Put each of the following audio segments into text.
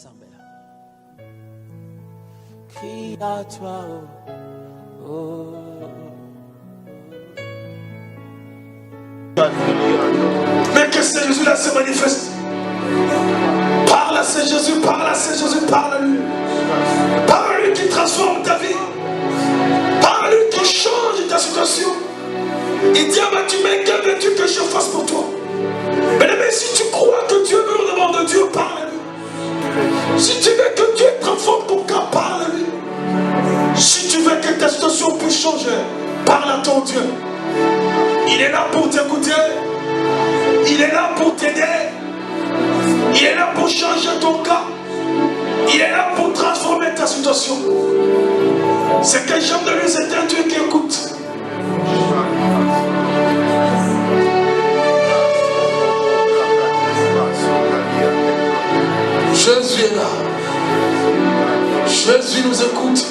Zambela. Crie à toi, oh, oh. Mais que c'est Jésus là se manifeste. Parle à ce Jésus, parle à ce Jésus, parle à lui. Parle à lui qui transforme ta vie. Parle à lui qui change ta situation. Il dit, ah ben tu m'aimes, que veux-tu que je fasse pour toi? Mais si tu crois que Dieu veut au devant de Dieu, parle à lui. Si tu veux que Dieu transforme ton cas, parle à lui. Si tu veux que ta situation puisse changer, parle à ton Dieu. Il est là pour t'écouter. Il est là pour t'aider. Il est là pour changer ton cas. Il est là pour transformer ta situation. Ce que j'aime de lui, c'est un Dieu qui écoute. Jésus est là. Jésus nous écoute.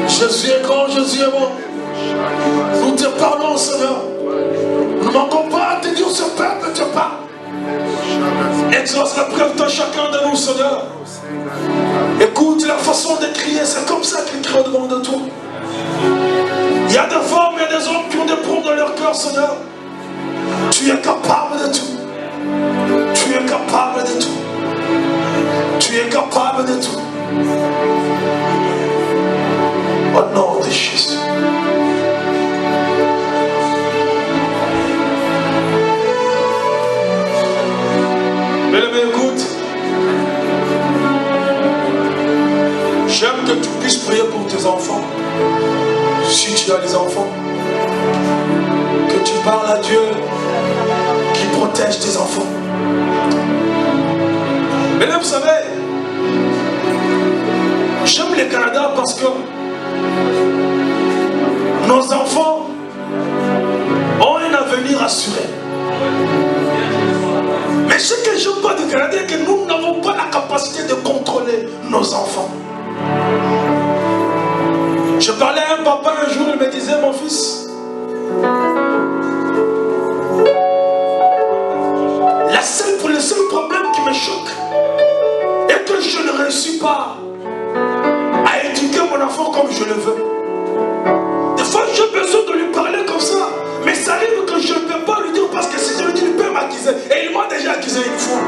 Jésus est grand, Jésus est bon. Nous te parlons, Seigneur. Nous ne manquons pas de dire ce peuple te parle. Exauce la prière de chacun de nous, Seigneur. Écoute la façon de crier, c'est comme ça qu'ils crient devant de toi. Il y a des femmes, il y a des hommes qui ont des problèmes dans leur cœur, Seigneur. Tu es capable de tout. Tu es capable de tout. Tu es capable de tout. Au nom de Jésus. Mais écoute, j'aime que tu puisses prier pour tes enfants. Si tu as des enfants, que tu parles à Dieu qui protège tes enfants. Mais là, vous savez, j'aime le Canada parce que nos enfants ont un avenir assuré. Mais ce que j'aime pas du Canada, c'est que nous n'avons pas la capacité de contrôler nos enfants. Je parlais à un papa un jour, il me disait, mon fils, le seul problème qui me choque est que je ne réussis pas à éduquer mon enfant comme je le veux. Des fois, j'ai besoin de lui parler comme ça, mais ça arrive que je ne peux pas lui dire parce que si je lui dis, il peut m'accuser. Et il m'a déjà accusé une fois.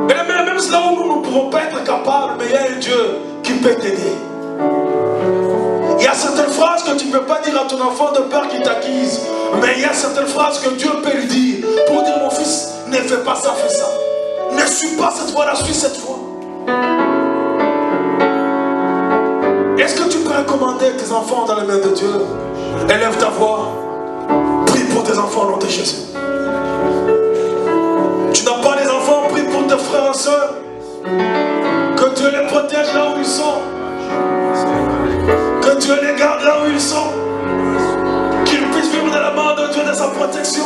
Mais même là où nous ne pouvons pas être capables, mais il y a un Dieu qui peut t'aider. Il y a certaines phrases que tu ne peux pas dire à ton enfant de peur qu'il t'accuse. Mais il y a certaines phrases que Dieu peut lui dire pour dire, mon fils, ne fais pas ça, fais ça. Ne suis pas cette voie-là, suis cette voie. Est-ce que tu peux recommander tes enfants dans les mains de Dieu? Élève ta voix. Prie pour tes enfants au nom de Jésus. Tu n'as pas des enfants, prie pour tes frères et sœurs. Que Dieu les protège là où ils sont. Que Dieu les garde là où ils sont. Qu'ils puissent vivre dans la main de Dieu, de sa protection.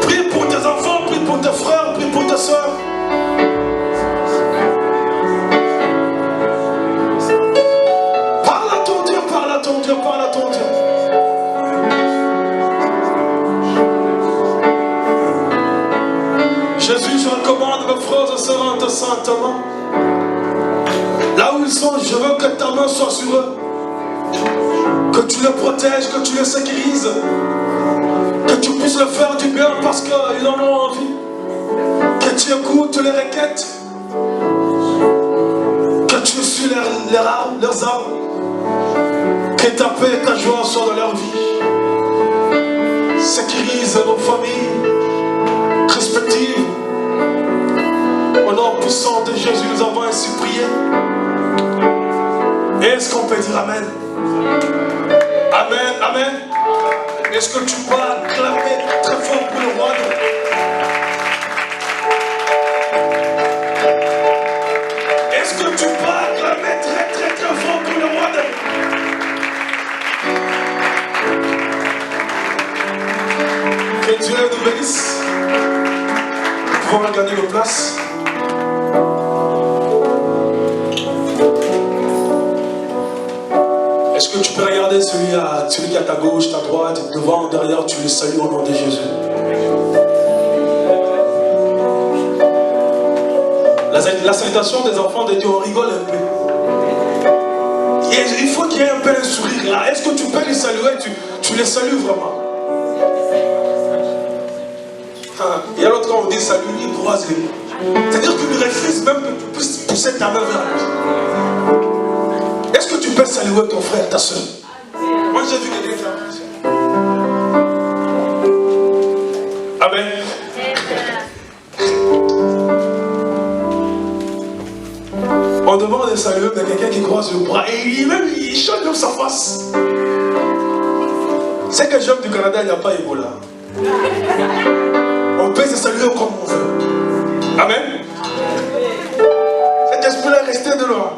Prie pour tes enfants, prie pour tes frères, prie pour tes sœurs. Parle à ton Dieu, parle à ton Dieu, parle à ton Dieu. Jésus, je recommande mes frères et sœurs en te saintement. Là où ils sont, je veux que ta main soit sur eux. Que tu les protèges, que tu les sécurises. Que tu puisses leur faire du bien parce qu'ils en ont envie. Que tu écoutes les requêtes. Que tu suis leurs âmes. Que ta paix et ta joie soient dans leur vie. Sécurise nos familles respectives. Au nom puissant de Jésus, nous avons ainsi prié. Est-ce qu'on peut dire Amen? Amen, Amen. Est-ce que tu peux acclamer très fort pour le roi? Est-ce que tu peux acclamer très très très fort pour le roi? Que Dieu nous bénisse. Nous pouvons regarder nos places. Est-ce que tu peux regarder celui qui est à ta gauche, ta droite, devant, derrière, tu le salues au nom de Jésus. La salutation des enfants de Dieu, on rigole un peu. Il faut qu'il y ait un peu un sourire là. Est-ce que tu peux les saluer? Tu les salues vraiment? Il y a l'autre quand on dit salut, il croise les mains. C'est-à-dire qu'il refuse même que tu puisses pousser ta main vers lui. Est-ce que tu peux saluer ton frère, ta soeur? Moi j'ai vu quelqu'un faire ça. Amen. On demande de saluer quelqu'un qui croise le bras et il change même sa face. C'est que j'aime du Canada, il n'y a pas Ebola. On peut se saluer comme on veut. Amen. Cet esprit-là est resté de loin.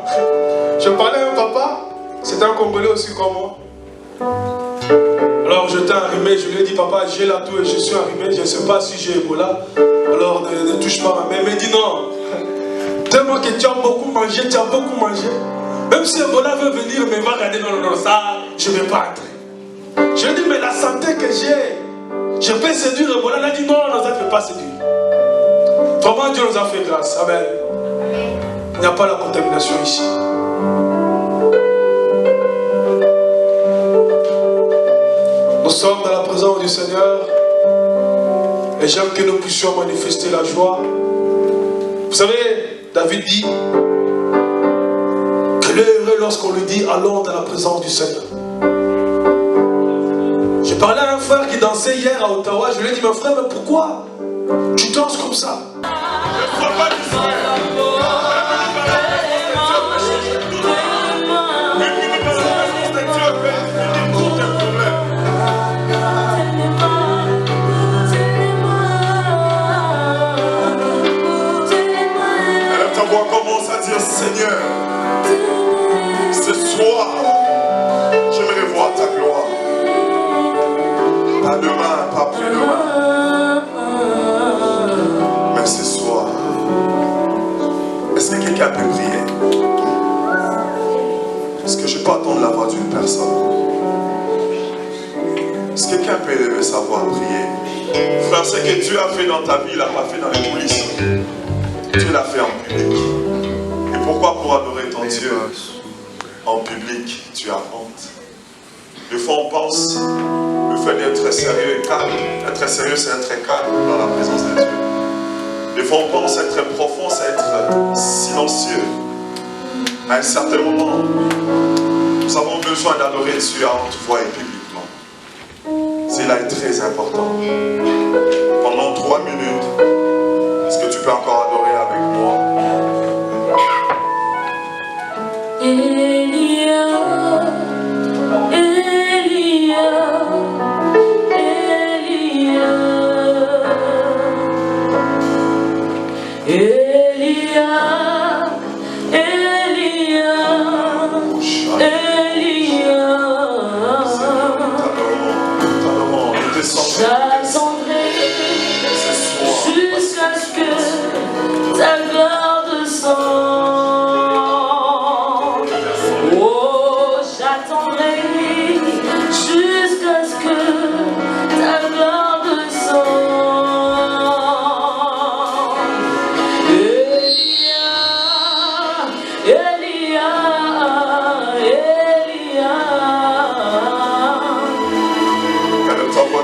Je parlais à un papa, c'était un Congolais aussi comme moi. Alors je t'ai arrimé, je lui ai dit papa, j'ai la toux et je suis arrimé, je ne sais pas si j'ai Ebola. Alors ne touche pas ma main. Mais il dit non. Tellement que tu as beaucoup mangé, Même si Ebola veut venir, mais va regarder, non, ça, je ne vais pas entrer. Je lui ai dit, mais la santé que j'ai, je peux séduire Ebola. Elle a dit, non, ça ne peut pas séduire. Vraiment, Dieu nous a fait grâce. Amen. Il n'y a pas la contamination ici. Nous sommes dans la présence du Seigneur. Et j'aime que nous puissions manifester la joie. Vous savez, David dit qu'il est heureux lorsqu'on lui dit allons dans la présence du Seigneur. J'ai parlé à un frère qui dansait hier à Ottawa. Je lui ai dit, mon frère, mais pourquoi tu danses comme ça? Ne sois pas distrait. Commence à dire Seigneur, ce soir, j'aimerais voir ta gloire. Pas demain, pas après-demain. Mais ce soir, est-ce que quelqu'un peut prier? Est-ce que je peux entendre la voix d'une personne? Est-ce que quelqu'un peut élever sa voix à prier? Frère, ce que Dieu a fait dans ta vie, il n'a pas fait dans les coulisses. Dieu l'a fait en public. Et pourquoi pour adorer ton Dieu en public, tu as honte? Des fois on pense le fait d'être sérieux et calme. Être sérieux, c'est être calme dans la présence de Dieu. Des fois on pense être profond, c'est être silencieux. À un certain moment, nous avons besoin d'adorer Dieu à haute voix et publiquement. Cela est très important. Pendant 3 minutes, est-ce que tu peux encore adorer avec moi? Elia, Elia, Elia, Elia, Elia, Elia. J'attendrai jusqu'à ce que ta gloire descende. Oh, j'attendrai jusqu'à ce que ta gloire descende. Elia, Elia, Elia. Parle-moi.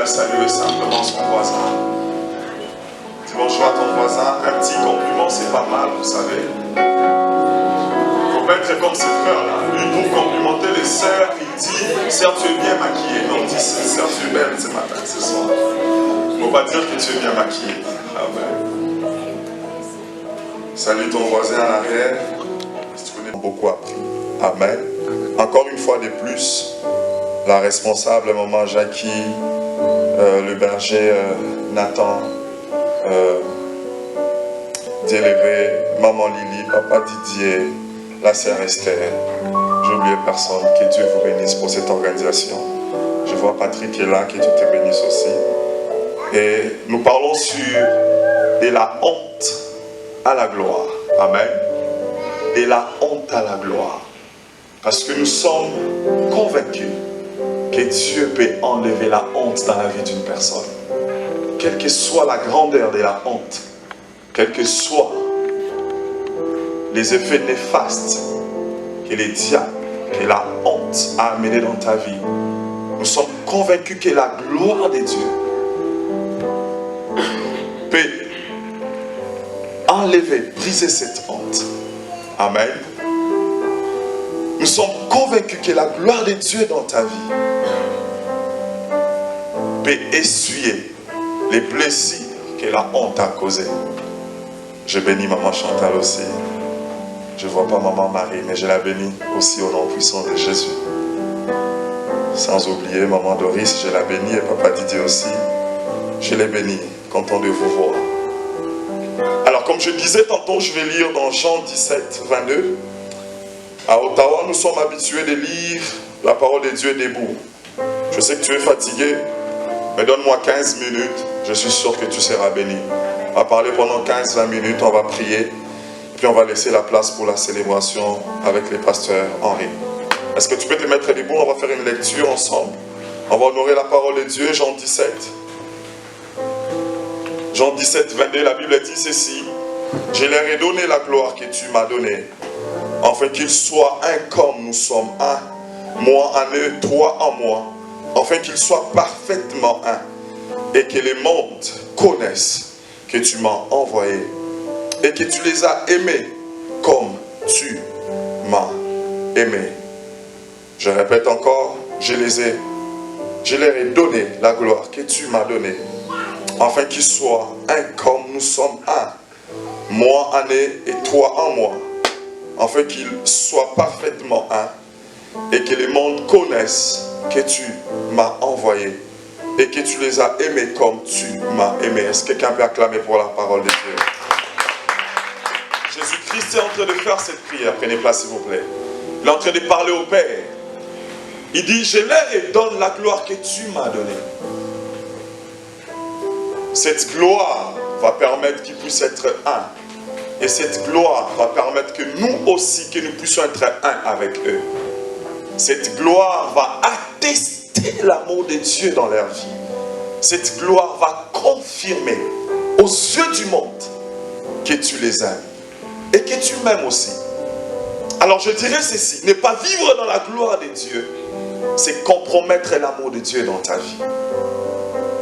bien saluer simplement son voisin. Dis bonjour à ton voisin. Un petit compliment, c'est pas mal, vous savez. Il faut pas être comme ces frères-là. Lui, pour complimenter les sœurs, il dit « Sœur, tu es bien maquillée. » Non, il dit « Sœur, tu es belle ce matin, ce soir. » Il ne faut pas dire que tu es bien maquillée. Amen. Salue ton voisin à l'arrière. Si tu connais, beaucoup appris. Amen. Encore une fois de plus, la responsable, maman Jackie, le berger Nathan, Délévé, maman Lily, papa Didier, la sœur Esther. J'ai oublié personne. Que Dieu vous bénisse pour cette organisation. Je vois Patrick est là, que Dieu te bénisse aussi. Et nous parlons sur de la honte à la gloire. Amen. De la honte à la gloire. Parce que nous sommes convaincus que Dieu peut enlever la honte dans la vie d'une personne. Quelle que soit la grandeur de la honte, quels que soient les effets néfastes que les diables, que la honte a amené dans ta vie, nous sommes convaincus que la gloire de Dieu peut enlever, briser cette honte. Amen. Nous sommes convaincus que la gloire de Dieu dans ta vie peut essuyer les plaisirs que la honte a causés. Je bénis maman Chantal aussi. Je ne vois pas maman Marie, mais je la bénis aussi au nom puissant de Jésus. Sans oublier maman Doris, je la bénis et papa Didier aussi. Je les bénis, content de vous voir. Alors comme je disais tantôt, je vais lire dans Jean 17, 22. À Ottawa, nous sommes habitués de lire la parole de Dieu debout. Je sais que tu es fatigué, mais donne-moi 15 minutes, je suis sûr que tu seras béni. On va parler pendant 15-20 minutes, on va prier, puis on va laisser la place pour la célébration avec les pasteurs Henri. Est-ce que tu peux te mettre debout? On va faire une lecture ensemble. On va honorer la parole de Dieu, Jean 17. Jean 17, 22, la Bible dit ceci. « Je leur ai donné la gloire que tu m'as donnée, afin qu'ils soient un comme nous sommes un, moi en eux, toi en moi, afin qu'ils soient parfaitement un, et que les mondes connaissent que tu m'as envoyé, et que tu les as aimés comme tu m'as aimé. » Je répète encore, je leur ai donné la gloire que tu m'as donnée, afin qu'ils soient un comme nous sommes un, moi en eux et toi en moi, afin qu'ils soient parfaitement un, et que les mondes connaissent que tu m'as envoyé, et que tu les as aimés comme tu m'as aimé. Est-ce que quelqu'un peut acclamer pour la parole de Dieu? Jésus-Christ est en train de faire cette prière. Prenez place s'il vous plaît. Il est en train de parler au Père. Il dit, je leur donne la gloire que tu m'as donnée. Cette gloire va permettre qu'ils puissent être un. Et cette gloire va permettre que nous aussi, que nous puissions être un avec eux. Cette gloire va attester l'amour de Dieu dans leur vie. Cette gloire va confirmer aux yeux du monde que tu les aimes et que tu m'aimes aussi. Alors je dirais ceci, ne pas vivre dans la gloire de Dieu, c'est compromettre l'amour de Dieu dans ta vie.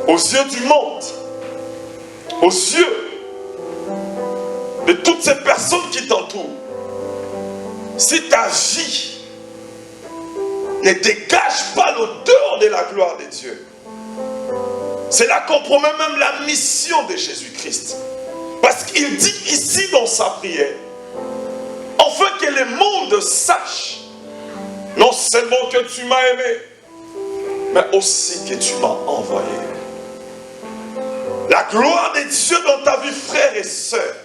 Aux yeux du monde, aux yeux de toutes ces personnes qui t'entourent, si ta vie ne dégage pas l'odeur de la gloire de Dieu, cela compromet même la mission de Jésus-Christ. Parce qu'il dit ici dans sa prière, afin que le monde sache, non seulement que tu m'as aimé, mais aussi que tu m'as envoyé. La gloire de Dieu dans ta vie, frères et sœurs,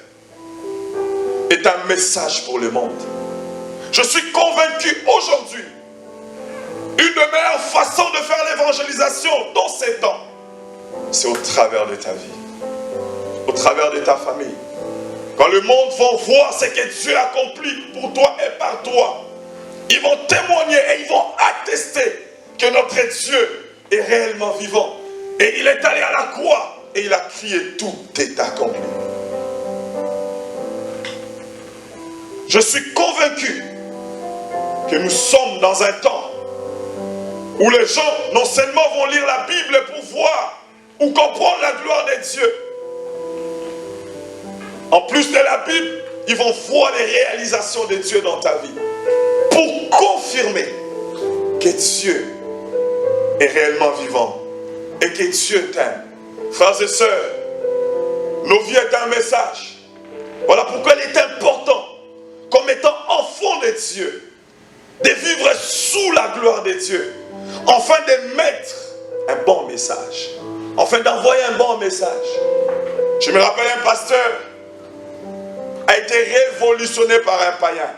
est un message pour le monde. Je suis convaincu aujourd'hui, une des meilleures façons de faire l'évangélisation dans ces temps, c'est au travers de ta vie, au travers de ta famille. Quand le monde va voir ce que Dieu accomplit pour toi et par toi, ils vont témoigner et ils vont attester que notre Dieu est réellement vivant. Et il est allé à la croix et il a crié, tout est accompli. Je suis convaincu que nous sommes dans un temps où les gens non seulement vont lire la Bible pour voir ou comprendre la gloire de Dieu, en plus de la Bible, ils vont voir les réalisations de Dieu dans ta vie pour confirmer que Dieu est réellement vivant et que Dieu t'aime. Frères et sœurs, nos vies est un message. Voilà pourquoi il est important, comme étant enfant de Dieu, de vivre sous la gloire de Dieu, afin de mettre un bon message, afin d'envoyer un bon message. Je me rappelle, un pasteur a été révolutionné par un païen.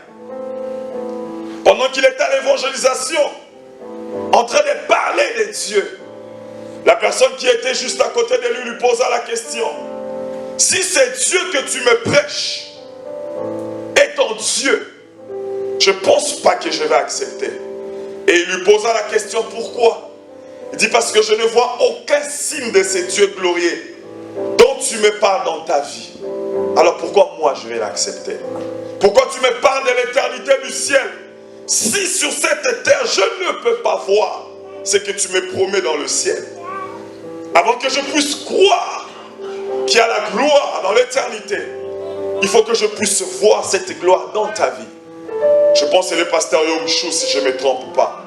Pendant qu'il était à l'évangélisation, en train de parler de Dieu, la personne qui était juste à côté de lui posa la question: si c'est Dieu que tu me prêches est ton Dieu, je ne pense pas que je vais accepter. Et il lui posa la question: pourquoi? Il dit: parce que je ne vois aucun signe de ces dieux glorieux dont tu me parles dans ta vie. Alors pourquoi moi je vais l'accepter? Pourquoi tu me parles de l'éternité du ciel si sur cette terre je ne peux pas voir ce que tu me promets dans le ciel? Avant que je puisse croire qu'il y a la gloire dans l'éternité, il faut que je puisse voir cette gloire dans ta vie. Je pense que c'est le pasteur Yom Chou, si je ne me trompe pas.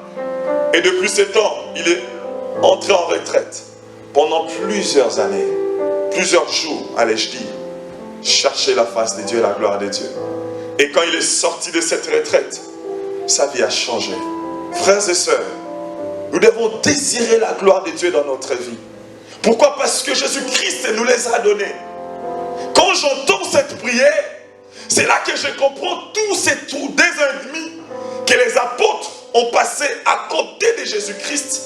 Et depuis ce temps, il est entré en retraite pendant plusieurs années, plusieurs jours, allais-je dire, chercher la face de Dieu et la gloire de Dieu. Et quand il est sorti de cette retraite, sa vie a changé. Frères et sœurs, nous devons désirer la gloire de Dieu dans notre vie. Pourquoi? Parce que Jésus-Christ nous les a donnés. Quand j'entends cette prière, c'est là que je comprends tous ces trous des ennemis que les apôtres ont passé à côté de Jésus-Christ.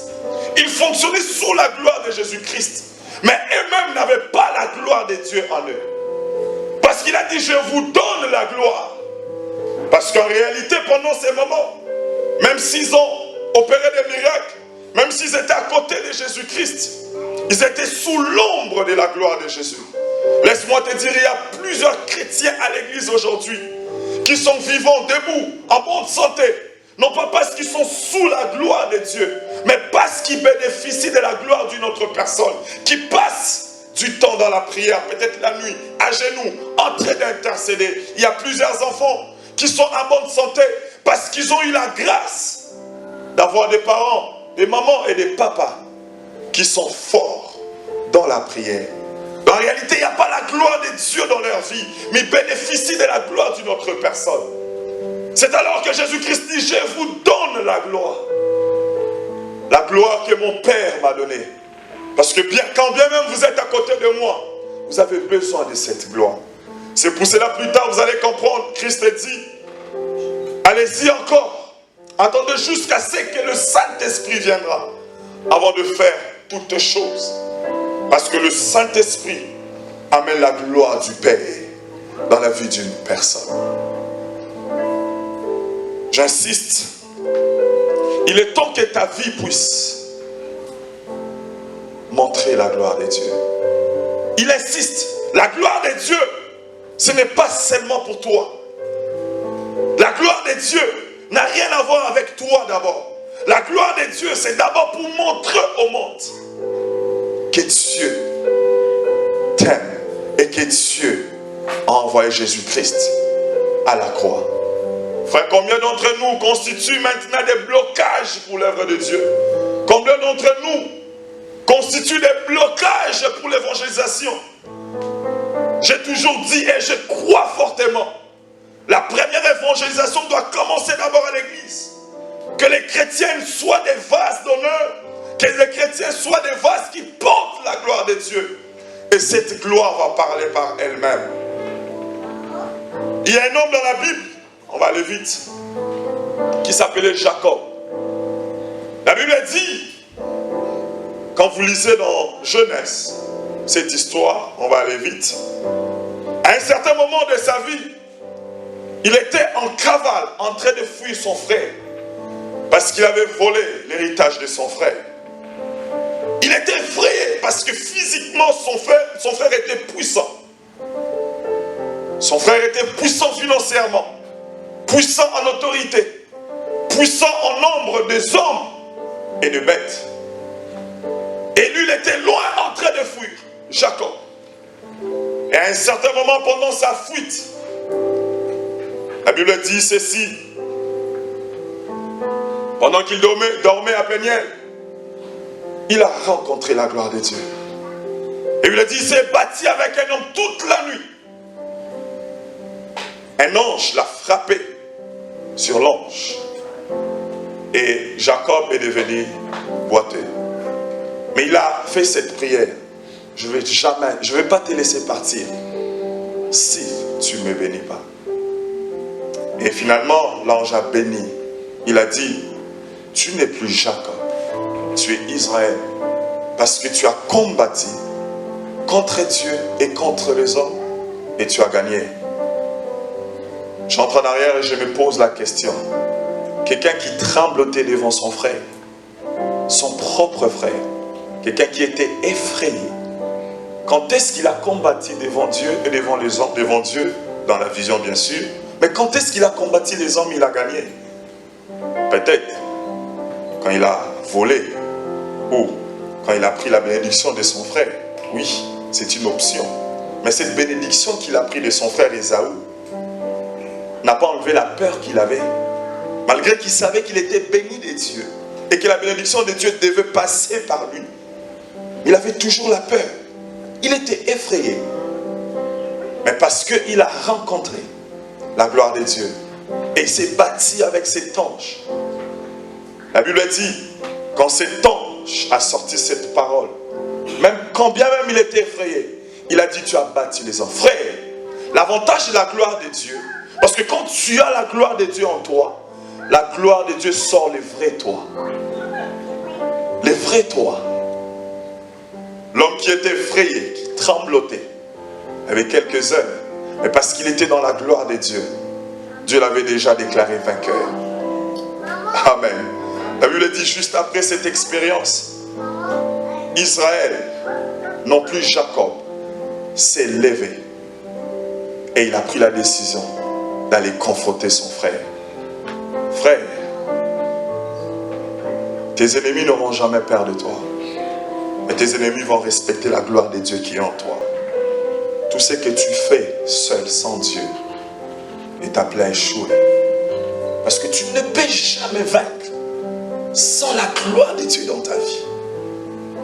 Ils fonctionnaient sous la gloire de Jésus-Christ, mais eux-mêmes n'avaient pas la gloire de Dieu en eux. Parce qu'il a dit: je vous donne la gloire. Parce qu'en réalité, pendant ces moments, même s'ils ont opéré des miracles, même s'ils étaient à côté de Jésus-Christ, ils étaient sous l'ombre de la gloire de Jésus. Laisse-moi te dire, il y a plusieurs chrétiens à l'église aujourd'hui qui sont vivants, debout, en bonne santé. Non pas parce qu'ils sont sous la gloire de Dieu, mais parce qu'ils bénéficient de la gloire d'une autre personne, qui passe du temps dans la prière, peut-être la nuit, à genoux, en train d'intercéder. Il y a plusieurs enfants qui sont en bonne santé parce qu'ils ont eu la grâce d'avoir des parents, des mamans et des papas qui sont forts dans la prière. En réalité, il n'y a pas la gloire de Dieu dans leur vie, mais ils bénéficient de la gloire d'une autre personne. C'est alors que Jésus-Christ dit: je vous donne la gloire. La gloire que mon Père m'a donnée. Parce que quand bien même vous êtes à côté de moi, vous avez besoin de cette gloire. C'est pour cela plus tard vous allez comprendre, Christ dit: allez-y encore, attendez jusqu'à ce que le Saint-Esprit viendra avant de faire toutes choses. Parce que le Saint-Esprit amène la gloire du Père dans la vie d'une personne. J'insiste, il est temps que ta vie puisse montrer la gloire de Dieu. Il insiste, la gloire de Dieu, ce n'est pas seulement pour toi. La gloire de Dieu n'a rien à voir avec toi d'abord. La gloire de Dieu, c'est d'abord pour montrer au monde que Dieu t'aime et que Dieu a envoyé Jésus-Christ à la croix. Frère, combien d'entre nous constituent maintenant des blocages pour l'œuvre de Dieu? Combien d'entre nous constituent des blocages pour l'évangélisation? J'ai toujours dit et je crois fortement, la première évangélisation doit commencer d'abord à l'église. Que les chrétiens soient des vases d'honneur, que les chrétiens soient des vases qui portent la gloire de Dieu. Et cette gloire va parler par elle-même. Il y a un homme dans la Bible, on va aller vite, qui s'appelait Jacob. La Bible dit, quand vous lisez dans Genèse, cette histoire, on va aller vite, à un certain moment de sa vie, il était en cavale, en train de fuir son frère, parce qu'il avait volé l'héritage de son frère. Il était effrayé parce que physiquement son frère était puissant. Son frère était puissant financièrement, puissant en autorité, puissant en nombre des hommes et de bêtes. Et lui il était loin en train de fuir, Jacob. Et à un certain moment, pendant sa fuite, la Bible dit ceci. Pendant qu'il dormait à Péniel, il a rencontré la gloire de Dieu. Et il a dit, il s'est battu avec un homme toute la nuit. Un ange l'a frappé sur l'ange. Et Jacob est devenu boiteux. Mais il a fait cette prière. Je ne vais pas te laisser partir si tu ne me bénis pas. Et finalement, l'ange a béni. Il a dit, tu n'es plus Jacob, tu es Israël. Parce que tu as combattu contre Dieu et contre les hommes et tu as gagné. J'entre en arrière et je me pose la question. Quelqu'un qui tremblotait devant son frère, son propre frère, quelqu'un qui était effrayé. Quand est-ce qu'il a combattu devant Dieu et devant les hommes, devant Dieu, dans la vision bien sûr, mais quand est-ce qu'il a combattu les hommes, il a gagné? Peut-être quand il a volé ou quand il a pris la bénédiction de son frère. Oui, c'est une option. Mais cette bénédiction qu'il a pris de son frère Ésaü n'a pas enlevé la peur qu'il avait. Malgré qu'il savait qu'il était béni de Dieu et que la bénédiction de Dieu devait passer par lui, il avait toujours la peur. Il était effrayé. Mais parce qu'il a rencontré la gloire de Dieu et il s'est battu avec cet ange. La Bible dit, quand cet ange a sorti cette parole, même quand bien même il était effrayé, il a dit, tu as battu les hommes. Frère, l'avantage de la gloire de Dieu, parce que quand tu as la gloire de Dieu en toi, la gloire de Dieu sort le vrai toi. Le vrai toi. L'homme qui était effrayé, qui tremblotait, avait quelques heures, mais parce qu'il était dans la gloire de Dieu, Dieu l'avait déjà déclaré vainqueur. Amen. La Bible dit juste après cette expérience, Israël, non plus Jacob, s'est levé et il a pris la décision d'aller confronter son frère. Frère, tes ennemis n'auront jamais peur de toi, mais tes ennemis vont respecter la gloire de Dieu qui est en toi. Tout ce que tu fais seul, sans Dieu, est appelé à échouer. Parce que tu ne peux jamais vaincre sans la gloire de Dieu dans ta vie.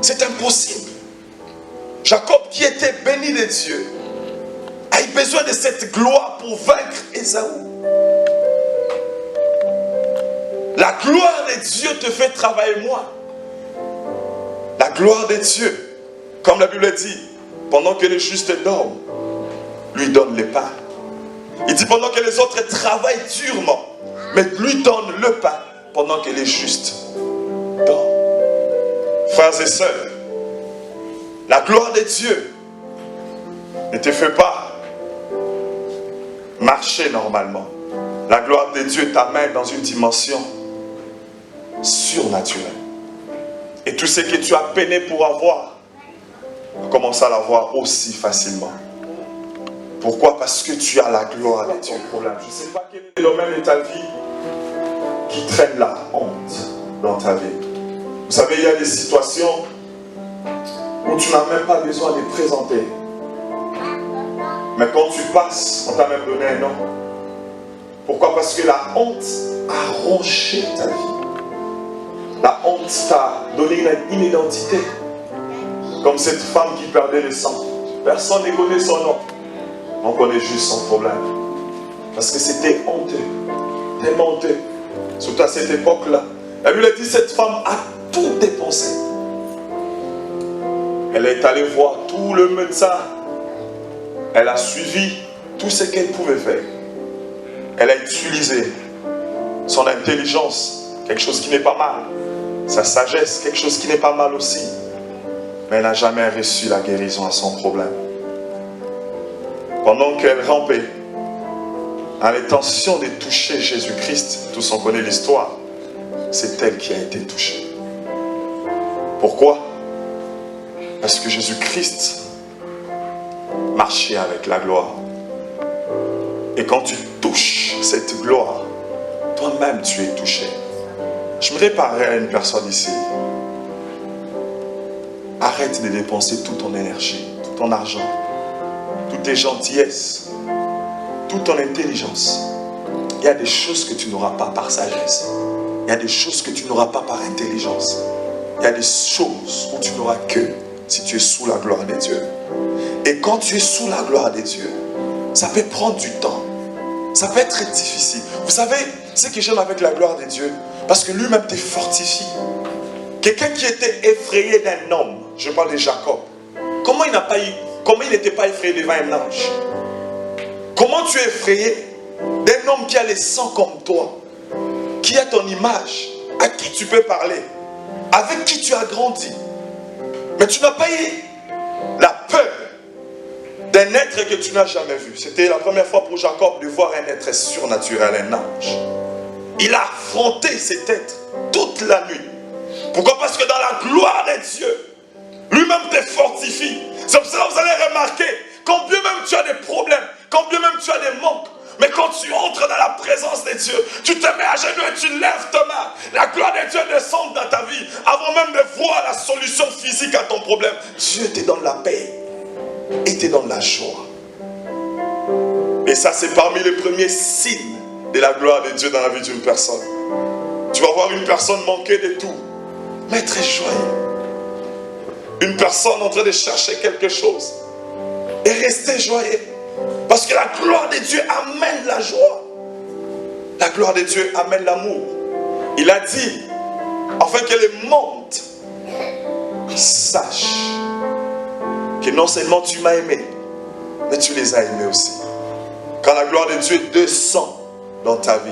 C'est impossible. Jacob, qui était béni de Dieu, a eu besoin de cette gloire pour vaincre Ésaü. La gloire de Dieu te fait travailler moins. La gloire de Dieu, comme la Bible dit, pendant que les justes dorment, lui donne les pains. Il dit pendant que les autres travaillent durement, mais lui donne le pain pendant que les justes dorment. Frères et sœurs, la gloire de Dieu ne te fait pas marcher normalement. La gloire de Dieu t'amène dans une dimension surnaturelle. Et tout ce que tu as peiné pour avoir, tu commences à l'avoir aussi facilement. Pourquoi? Parce que tu as la gloire de Dieu. Je ne sais pas quel est le domaine de ta vie qui traîne la honte dans ta vie. Vous savez, il y a des situations où tu n'as même pas besoin de présenter. Mais quand tu passes, on t'a même donné un nom. Pourquoi? Parce que la honte a rongé ta vie. La honte t'a donné une identité. Comme cette femme qui perdait le sang. Personne ne connaît son nom. On connaît juste son problème. Parce que c'était honteux. Tellement honteux. Surtout à cette époque-là. La Bible dit, cette femme a tout dépensé. Elle est allée voir tout le médecin. Elle a suivi tout ce qu'elle pouvait faire. Elle a utilisé son intelligence, quelque chose qui n'est pas mal. Sa sagesse, quelque chose qui n'est pas mal aussi. Mais elle n'a jamais reçu la guérison à son problème. Pendant qu'elle rampait, à l'intention de toucher Jésus-Christ, tous on connaît l'histoire, c'est elle qui a été touchée. Pourquoi? Parce que Jésus-Christ marchait avec la gloire. Et quand tu touches cette gloire, toi-même tu es touché. Je me parler à une personne ici. arrête de dépenser toute ton énergie, tout ton argent, toutes tes gentillesses, toute ton intelligence. Il y a des choses que tu n'auras pas par sagesse. Il y a des choses que tu n'auras pas par intelligence. Il y a des choses où tu n'auras que si tu es sous la gloire de Dieu. Et quand tu es sous la gloire de Dieu, ça peut prendre du temps. Ça peut être très difficile. Vous savez, ce que j'aime avec la gloire de Dieu, parce que lui-même te fortifie. Quelqu'un qui était effrayé d'un homme, je parle de Jacob, comment il n'était pas effrayé devant un ange? Comment tu es effrayé d'un homme qui a les sang comme toi, qui a ton image, à qui tu peux parler, avec qui tu as grandi, mais tu n'as pas eu la peur d'un être que tu n'as jamais vu. C'était la première fois pour Jacob de voir un être surnaturel, un ange. Il a affronté cet être toute la nuit. Pourquoi? Parce que dans la gloire de Dieu, lui-même te fortifie. C'est pour cela que vous allez remarquer, quand bien même tu as des problèmes, quand bien même tu as des manques, mais quand tu entres dans la présence de Dieu, tu te mets à genoux et tu lèves ta main. La gloire de Dieu descend dans ta vie. Avant même de voir la solution physique à ton problème, Dieu te donne la paix et te donne la joie. Et ça, c'est parmi les premiers signes de la gloire de Dieu dans la vie d'une personne. Tu vas voir une personne manquer de tout, mais très joyeuse. Une personne en train de chercher quelque chose et rester joyeux. Parce que la gloire de Dieu amène la joie. La gloire de Dieu amène l'amour. Il a dit, afin que le monde sache que non seulement tu m'as aimé, mais tu les as aimés aussi. Quand la gloire de Dieu descend dans ta vie,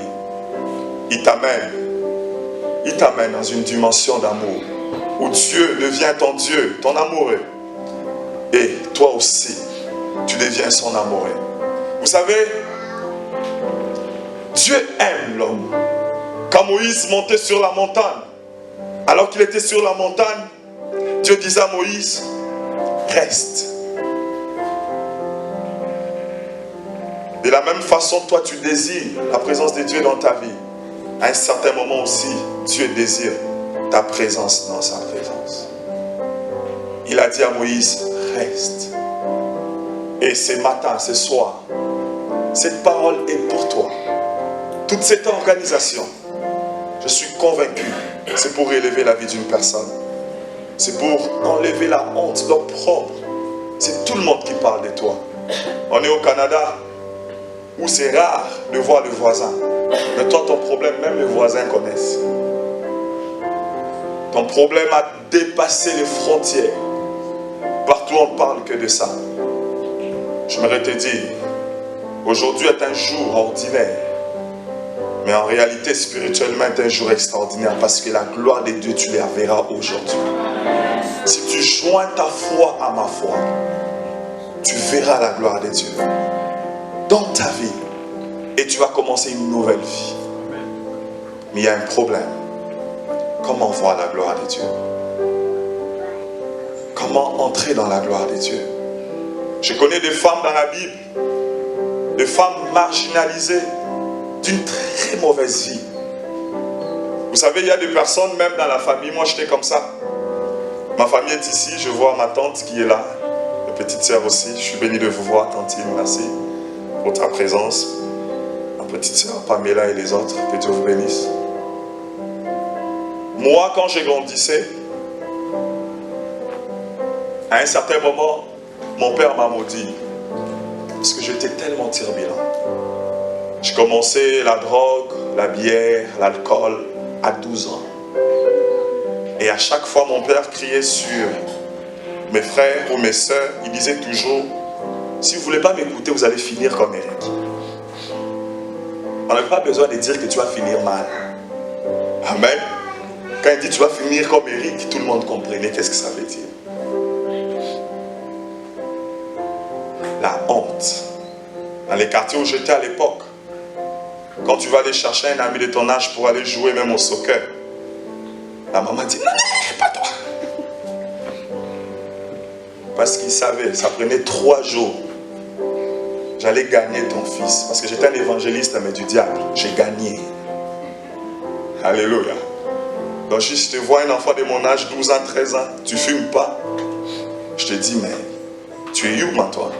il t'amène dans une dimension d'amour où Dieu devient ton Dieu, ton amoureux. Et toi aussi, tu deviens son amoureux. Vous savez, Dieu aime l'homme. Quand Moïse montait sur la montagne, alors qu'il était sur la montagne, Dieu disait à Moïse, reste. De la même façon, toi tu désires la présence de Dieu dans ta vie. À un certain moment aussi, Dieu désire ta présence dans sa présence. Il a dit à Moïse, reste. Et ce matin, ce soir, cette parole est pour toi. Toute cette organisation, je suis convaincu, c'est pour élever la vie d'une personne. C'est pour enlever la honte, l'opprobre. C'est tout le monde qui parle de toi. On est au Canada, où c'est rare de voir le voisin. Mais toi, ton problème, même les voisins connaissent. Ton problème a dépassé les frontières. Partout, on ne parle que de ça. J'aimerais te dire, aujourd'hui est un jour ordinaire. Mais en réalité, spirituellement, est un jour extraordinaire. Parce que la gloire de Dieu, tu la verras aujourd'hui. Si tu joins ta foi à ma foi, tu verras la gloire de Dieu dans ta vie. Et tu vas commencer une nouvelle vie. Mais il y a un problème. Comment voir la gloire de Dieu? Comment entrer dans la gloire de Dieu? Je connais des femmes dans la Bible, des femmes marginalisées, d'une très mauvaise vie. Vous savez, il y a des personnes, même dans la famille, moi j'étais comme ça. Ma famille est ici, je vois ma tante qui est là, ma petite sœur aussi. Je suis béni de vous voir, tantine, merci pour ta présence. Ma petite sœur Pamela et les autres, que Dieu vous bénisse. Moi, quand je grandissais, à un certain moment, mon père m'a maudit. Parce que j'étais tellement turbulent. J'ai commencé la drogue, la bière, l'alcool à 12 ans. Et à chaque fois, mon père criait sur mes frères ou mes soeurs. Il disait toujours, si vous ne voulez pas m'écouter, vous allez finir comme Eric. On n'a pas besoin de dire que tu vas finir mal. Amen. Quand il dit tu vas finir comme Eric, tout le monde comprenait qu'est-ce que ça veut dire. La honte. Dans les quartiers où j'étais à l'époque, quand tu vas aller chercher un ami de ton âge pour aller jouer même au soccer, la maman dit non, pas toi. Parce qu'il savait, ça prenait 3 jours. J'allais gagner ton fils. Parce que j'étais un évangéliste, mais du diable. J'ai gagné. Alléluia. Donc si je te vois un enfant de mon âge, 12 ans, 13 ans, tu ne fumes pas, je te dis, mais tu es humain toi.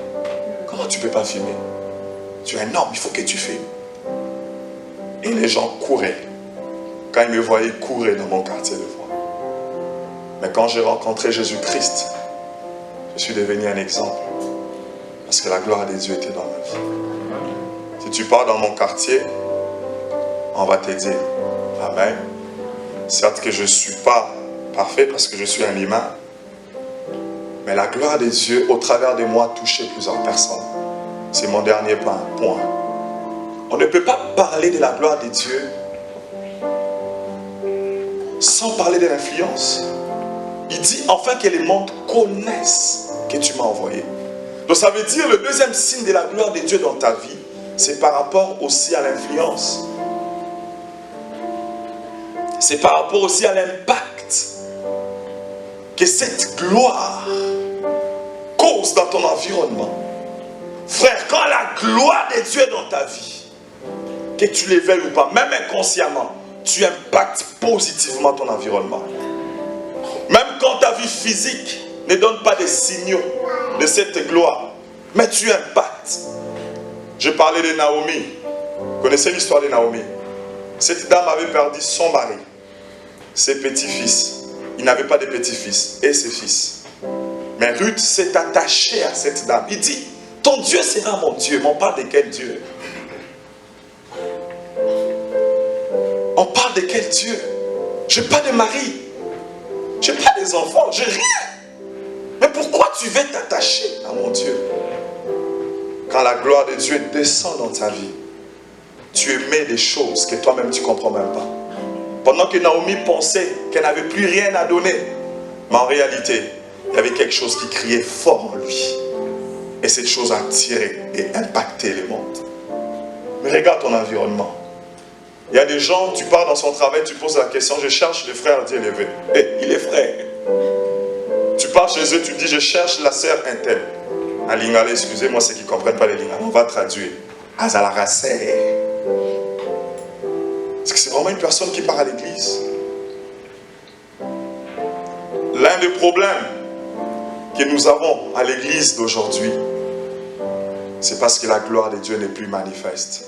Comment tu ne peux pas fumer? Tu es un homme, il faut que tu fumes. Et les gens couraient. Quand ils me voyaient, ils couraient dans mon quartier de foi. Mais quand j'ai rencontré Jésus-Christ, je suis devenu un exemple. Parce que la gloire de Dieu était dans ma vie. Si tu pars dans mon quartier, on va te dire, amen. Certes que je ne suis pas parfait parce que je suis un humain, mais la gloire de Dieu, au travers de moi, a touché plusieurs personnes. C'est mon dernier point. On ne peut pas parler de la gloire de Dieu sans parler de l'influence. Il dit enfin que les mondes connaissent que tu m'as envoyé. Donc ça veut dire le deuxième signe de la gloire de Dieu dans ta vie, c'est par rapport aussi à l'influence. C'est par rapport aussi à l'impact que cette gloire cause dans ton environnement. Frère, quand la gloire de Dieu est dans ta vie, que tu les veuilles ou pas, même inconsciemment, tu impactes positivement ton environnement. Même quand ta vie physique ne donne pas de signaux de cette gloire, mais tu impactes. Je parlais de Naomi. Vous connaissez l'histoire de Naomi? Cette dame avait perdu son mari, ses petits-fils. Il n'avait pas de petits-fils et ses fils. Mais Ruth s'est attachée à cette dame. Il dit, ton Dieu sera mon Dieu. Mais on parle de quel Dieu? On parle de quel Dieu? Je n'ai pas de mari. Je n'ai pas des enfants. Je n'ai rien. Mais pourquoi tu veux t'attacher à mon Dieu? Quand la gloire de Dieu descend dans ta vie, tu émets des choses que toi-même tu ne comprends même pas. Pendant que Naomi pensait qu'elle n'avait plus rien à donner, mais en réalité, il y avait quelque chose qui criait fort en lui. Et cette chose a attiré et impacté le monde. Mais regarde ton environnement. Il y a des gens, tu pars dans son travail, tu poses la question, je cherche le frère Dieu élevé. Et il est frère. Tu pars chez eux, tu dis, je cherche la sœur interne. En lingala, excusez-moi ceux qui ne comprennent pas les lingala, on va traduire. Azalarase. Est-ce que c'est vraiment une personne qui part à l'église? L'un des problèmes que nous avons à l'église d'aujourd'hui, c'est parce que la gloire de Dieu n'est plus manifeste.